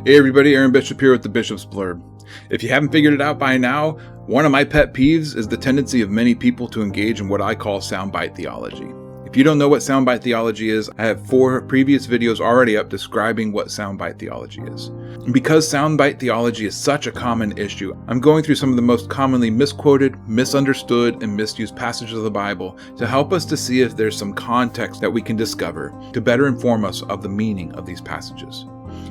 Hey everybody, Aaron Bishop here with the Bishop's Blurb. If you haven't figured it out by now, one of my pet peeves is the tendency of many people to engage in what I call soundbite theology. If you don't know what soundbite theology is, I have 4 previous videos already up describing what soundbite theology is. And because soundbite theology is such a common issue, I'm going through some of the most commonly misquoted, misunderstood, and misused passages of the Bible to help us to see if there's some context that we can discover to better inform us of the meaning of these passages.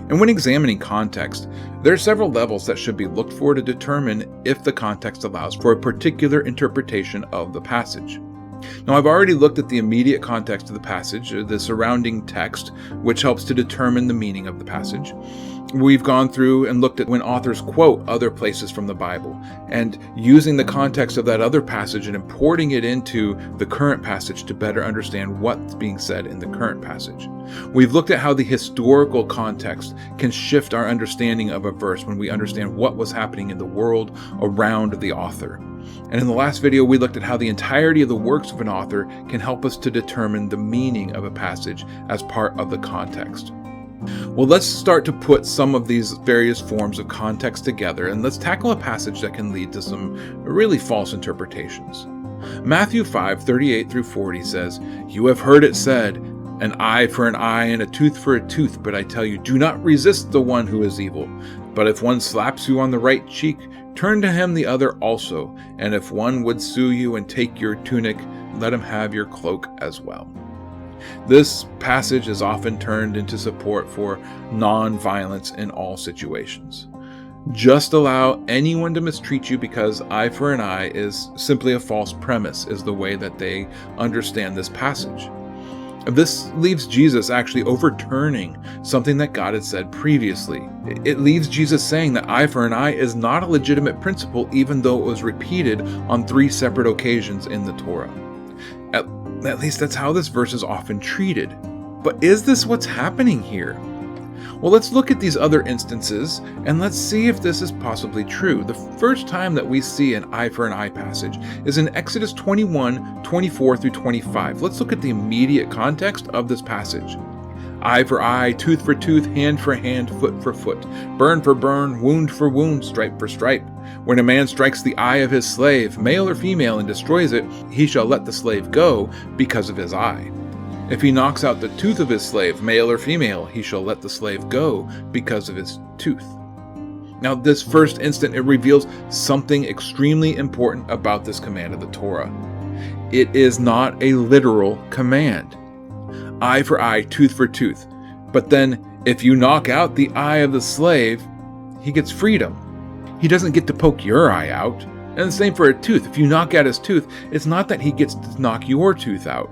And when examining context, there are several levels that should be looked for to determine if the context allows for a particular interpretation of the passage. Now, I've already looked at the immediate context of the passage, the surrounding text, which helps to determine the meaning of the passage. We've gone through and looked at when authors quote other places from the Bible, and using the context of that other passage and importing it into the current passage to better understand what's being said in the current passage. We've looked at how the historical context can shift our understanding of a verse when we understand what was happening in the world around the author. And in the last video, we looked at how the entirety of the works of an author can help us to determine the meaning of a passage as part of the context. Well, let's start to put some of these various forms of context together, and let's tackle a passage that can lead to some really false interpretations. Matthew 5:38 through 40 says, "You have heard it said, an eye for an eye and a tooth for a tooth, but I tell you, do not resist the one who is evil. But if one slaps you on the right cheek, turn to him the other also. And if one would sue you and take your tunic, let him have your cloak as well." This passage is often turned into support for non-violence in all situations. Just allow anyone to mistreat you because eye for an eye is simply a false premise, is the way that they understand this passage. This leaves Jesus actually overturning something that God had said previously. It leaves Jesus saying that eye for an eye is not a legitimate principle, even though it was repeated on 3 separate occasions in the Torah. At least that's how this verse is often treated. But is this what's happening here? Well, let's look at these other instances and let's see if this is possibly true. The first time that we see an eye for an eye passage is in Exodus 21:24 through 25. Let's look at the immediate context of this passage. Eye for eye, tooth for tooth, hand for hand, foot for foot, burn for burn, wound for wound, stripe for stripe. When a man strikes the eye of his slave, male or female, and destroys it, he shall let the slave go because of his eye. If he knocks out the tooth of his slave, male or female, he shall let the slave go because of his tooth. Now, this first instant, it reveals something extremely important about this command of the Torah. It is not a literal command. Eye for eye, tooth for tooth. But then, if you knock out the eye of the slave, he gets freedom. He doesn't get to poke your eye out. And the same for a tooth. If you knock out his tooth, it's not that he gets to knock your tooth out.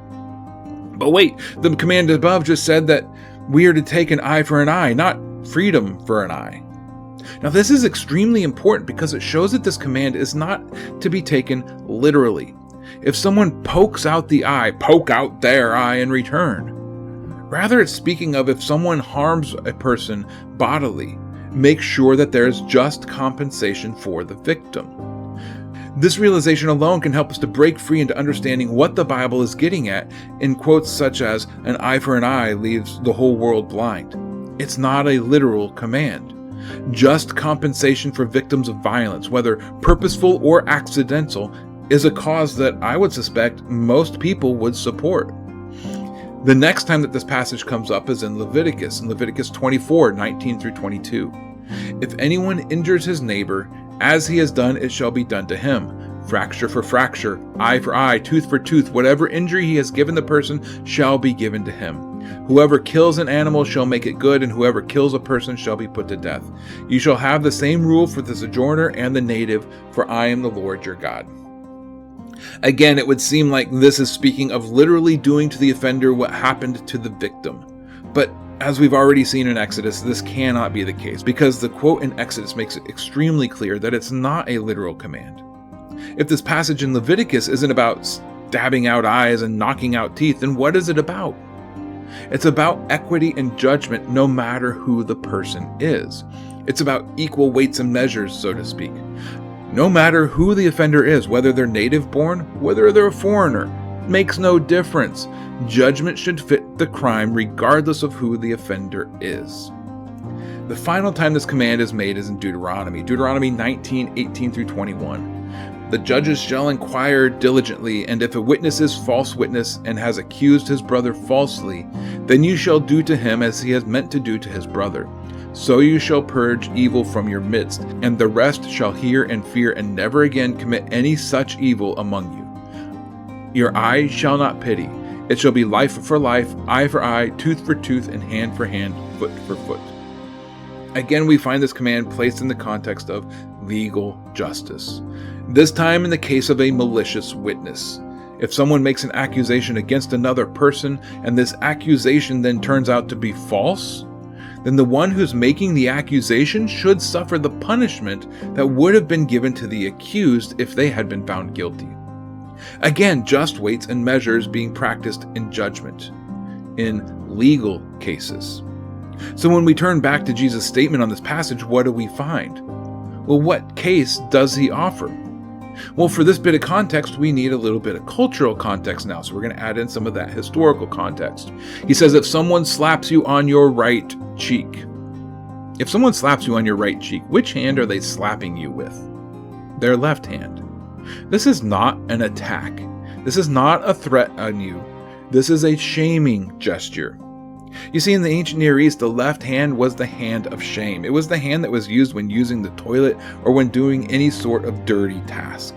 But wait, the command above just said that we are to take an eye for an eye, not freedom for an eye. Now, this is extremely important because it shows that this command is not to be taken literally. If someone pokes out the eye, poke out their eye in return. Rather, it's speaking of if someone harms a person bodily, make sure that there is just compensation for the victim. This realization alone can help us to break free into understanding what the Bible is getting at in quotes such as, "An eye for an eye leaves the whole world blind." It's not a literal command. Just compensation for victims of violence, whether purposeful or accidental, is a cause that I would suspect most people would support. The next time that this passage comes up is in Leviticus 24:19 through 22. "If anyone injures his neighbor, as he has done, it shall be done to him. Fracture for fracture, eye for eye, tooth for tooth, whatever injury he has given the person shall be given to him. Whoever kills an animal shall make it good, and whoever kills a person shall be put to death. You shall have the same rule for the sojourner and the native, for I am the Lord your God." Again, it would seem like this is speaking of literally doing to the offender what happened to the victim. But as we've already seen in Exodus, this cannot be the case because the quote in Exodus makes it extremely clear that it's not a literal command. If this passage in Leviticus isn't about stabbing out eyes and knocking out teeth, then what is it about? It's about equity and judgment no matter who the person is. It's about equal weights and measures, so to speak. No matter who the offender is, whether they're native born, whether they're a foreigner, makes no difference. Judgment should fit the crime regardless of who the offender is. The final time this command is made is in Deuteronomy 19:18 through 21. The judges shall inquire diligently, and if a witness is false witness and has accused his brother falsely, then you shall do to him as he has meant to do to his brother. So you shall purge evil from your midst, and the rest shall hear and fear and never again commit any such evil among you. Your eye shall not pity. It shall be life for life, eye for eye, tooth for tooth, and hand for hand, foot for foot. Again, we find this command placed in the context of legal justice. This time in the case of a malicious witness. If someone makes an accusation against another person, and this accusation then turns out to be false, then the one who's making the accusation should suffer the punishment that would have been given to the accused if they had been found guilty. Again, just weights and measures being practiced in judgment, in legal cases. So when we turn back to Jesus' statement on this passage, what do we find? Well, what case does he offer? Well, for this bit of context, we need a little bit of cultural context now, so we're going to add in some of that historical context. He says, if someone slaps you on your right cheek. If someone slaps you on your right cheek, which hand are they slapping you with? Their left hand. This is not an attack. This is not a threat on you. This is a shaming gesture. You see, in the ancient Near East, the left hand was the hand of shame. It was the hand that was used when using the toilet or when doing any sort of dirty task.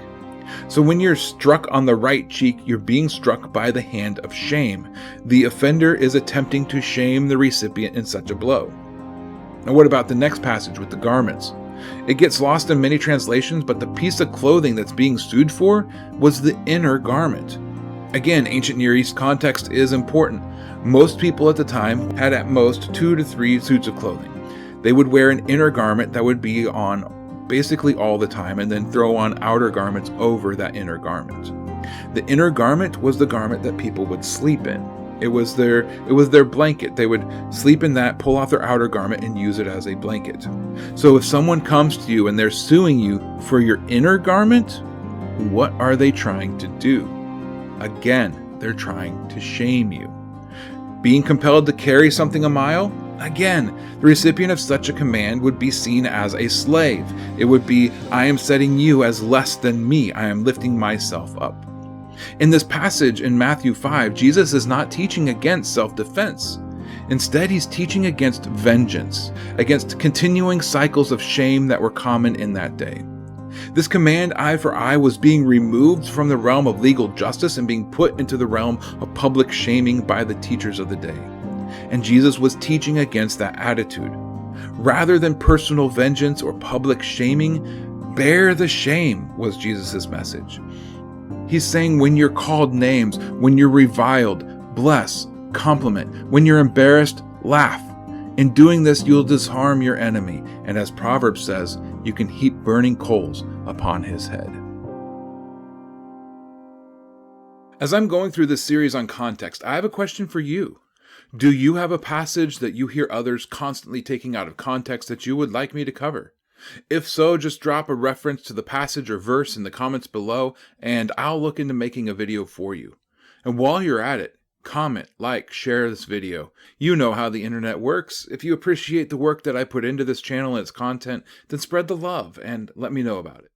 So when you're struck on the right cheek, you're being struck by the hand of shame. The offender is attempting to shame the recipient in such a blow. Now, what about the next passage with the garments? It gets lost in many translations, but the piece of clothing that's being sued for was the inner garment. Again, ancient Near East context is important. Most people at the time had at most 2 to 3 suits of clothing. They would wear an inner garment that would be on basically all the time and then throw on outer garments over that inner garment. The inner garment was the garment that people would sleep in. It was their blanket. They would sleep in that, pull off their outer garment, and use it as a blanket. So if someone comes to you and they're suing you for your inner garment, what are they trying to do? Again, they're trying to shame you. Being compelled to carry something a mile? Again, the recipient of such a command would be seen as a slave. It would be, I am setting you as less than me. I am lifting myself up. In this passage in Matthew 5, Jesus is not teaching against self-defense. Instead, he's teaching against vengeance, against continuing cycles of shame that were common in that day. This command, eye for eye, was being removed from the realm of legal justice and being put into the realm of public shaming by the teachers of the day. And Jesus was teaching against that attitude. Rather than personal vengeance or public shaming, bear the shame was Jesus' message. He's saying when you're called names, when you're reviled, bless, compliment. When you're embarrassed, laugh. In doing this, you'll disarm your enemy. And as Proverbs says, you can heap burning coals upon his head. As I'm going through this series on context, I have a question for you. Do you have a passage that you hear others constantly taking out of context that you would like me to cover? If so, just drop a reference to the passage or verse in the comments below, and I'll look into making a video for you. And while you're at it, comment, like, share this video. You know how the internet works. If you appreciate the work that I put into this channel and its content, then spread the love and let me know about it.